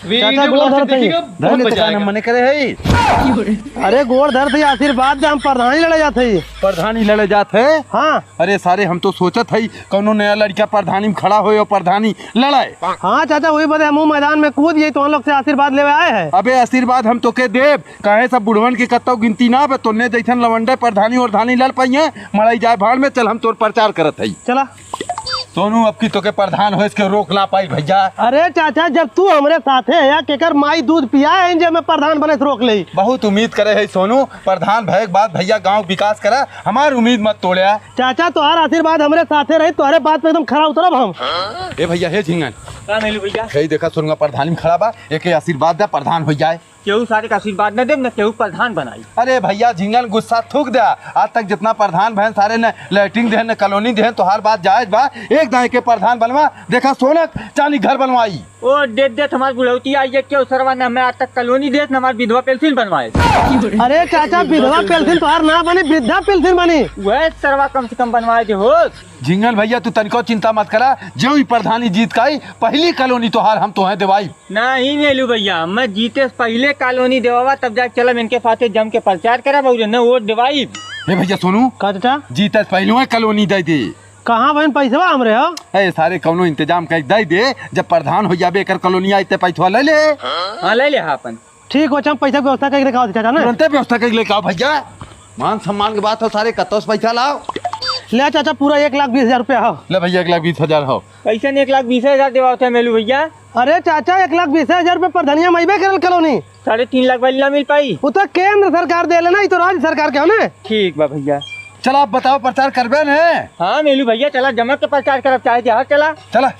चाचा गोड़ धर थई मने करे है। अरे गोड़ धर थई आशीर्वाद दे हम प्रधानी लड़े जात हई। प्रधानी लड़े जात है। हाँ अरे सारे हम तो सोचत हई कौनो नया लड़का प्रधानी में खड़ा होए और प्रधानी लड़ाए। हाँ चाचा वही बदे हम मैदान में कूद गई तो हम लोग से आशीर्वाद लेवे आए हैं। अबे आशीर्वाद हम तो के देव कहे सब बुढ़वन के कत्तो गिनती ना बे तोने जैसन लवंडे प्रधानी और धानी लड़ पाइए मड़ाई जाए भाड़ में। चल हम तोर प्रचार करत हई। चला सोनू अब की तो के प्रधान हो इसके रोक ना पाई भैया। अरे चाचा जब तू हमरे साथ है या केकर माई दूध पिया है जब मैं प्रधान बने से रोक ले। बहुत उम्मीद करे है सोनू प्रधान भय के बाद भैया गांव विकास करा हमार उम्मीद मत तोड़िया। चाचा तुम्हारा आशीर्वाद हमरे साथे रही तुम्हारे बात पे एकदम खरा उतरब हम। ए भैया हे झिंगन का मिलू भैया हे देखा सोनू प्रधानी में खड़ा बा एक आशीर्वाद दे प्रधान हो जाए। केहू सारे का आशीर्वाद न दे न केहू प्रधान बनाई। अरे भैया झिंगन गुस्सा थूक दे आज तक जितना प्रधान बहन सारे ने लैट्रिन दे न कॉलोनी दे तो हर बात जायज बा एक दाए के प्रधान बनवा देखा सोनक चाली घर बनवाई। ओ डेट हमारी बुढ़ौती आई है क्यों सरवा ने हमें आज तक कॉलोनी देश न हमारी विधवा पेंशन बनवाए। अरे चाचा विधवा पेंशन तुम्हार ना बनी वृद्धा पेंशन बनी वह सरवा कम से कम बनवाए जो हो। झिंगन भैया तू तनिको चिंता मत करा जो ही प्रधानी जीत का आई पहली कॉलोनी तो हार हम तो है देवाई। नहीं मेलू भैया मैं जीते से पहले कॉलोनी देवा तब जाके चला इनके साथ जम के प्रचार करा बहु न वोट देवाई। हे भैया सोनू का चाचा जीते से पहले कॉलोनी दे दे। कहाँ बहन पैसा हमरे हो। ए सारे कौनो इंतजाम कर दे दे जब प्रधान हो जाबे कर कॉलोनी आई ते पैसा ले ले। हाँ ले ले हाँ अपन ठीक हो हम पैसा की व्यवस्था करके रखा चाचा ना तुरंत व्यवस्था कर ले का भैया मान सम्मान के बात हो सारे कत्तो से पैसा लाओ। ले चाचा पूरा 1,20,000 रुपया हो। ले भैया 1,20,000 हो। पैसा ने 1,20,000 देवा था मेलू भैया। अरे चाचा 1,20,000 रुपये प्रधानिया मैबे करल कॉलोनी 3.5 लाख वाली ना मिल पाई। वो तो केंद्र सरकार दे लेना तो राज्य सरकार के हो ना। ठीक बा भैया चल आप बताओ प्रचार करबे न। हाँ मेलू भैया चला जमक के प्रचार करब चाहे जहाँ चला चला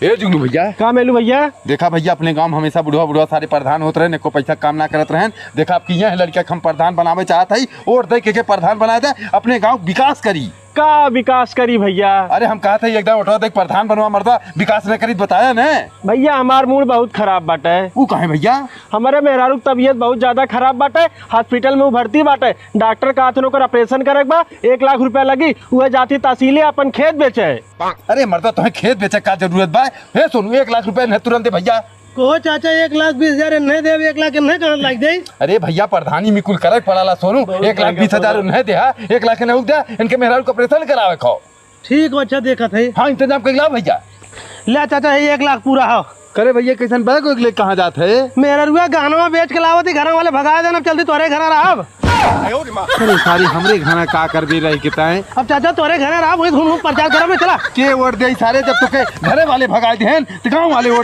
ए जुगनू भैया का मेलू भैया देखा भैया अपने गांव में हमेशा बुढ़वा सारे प्रधान होते रहे को पैसा काम ना करत रहे। देखा आप किया है लड़का हम प्रधान बनावे चाहत है और दे के प्रधान बनाए दे अपने गांव विकास करी। का विकास करी भैया। अरे हम कहा था एकदम उठा देख प्रधान बनवा मरदा विकास न करी बताया न। भैया हमार मूड बहुत खराब बाटे। वो कहे भैया हमारे मेहरारू की तबीयत बहुत ज्यादा खराब बाटे हॉस्पिटल में भर्ती बाटे डॉक्टर का ओकर ऑपरेशन करे बा 1 लाख रुपया लगी वह जाती तहसीले अपन खेत बेचे। अरे मरदा तुम्हें खेत बेचे का जरूरत बा हे सोनू 1 लाख रुपया न तुरंत दे भैया को चाचा 1,20,000 नहीं दे 1 लाख नहीं कहाँ लग दे। अरे भैया प्रधानी में कुल करे पड़ाला सोनू 1,20,000 नहीं दे 1 लाख न दे इनके मेहरारू को ऑपरेशन करावे खो। ठीक हो अच्छा देखा थे। हाँ इंतजाम कर ला भैया। ले चाचा 1 लाख पूरा हो। करे भैया कैसन बैग ले कहाँ जाते है। मेरा रुआ गहनवा बेच के लावती घर वाले भगा देना जल्दी तोरे घर रहा। अरे सारी हमरे घना का कर भी रही किताएं अब चाचा तोरे घर रहा वही घूम प्रचार करा में चला के वोट दे सारे जब तुके घरे वाले भगा दे गाँव वाले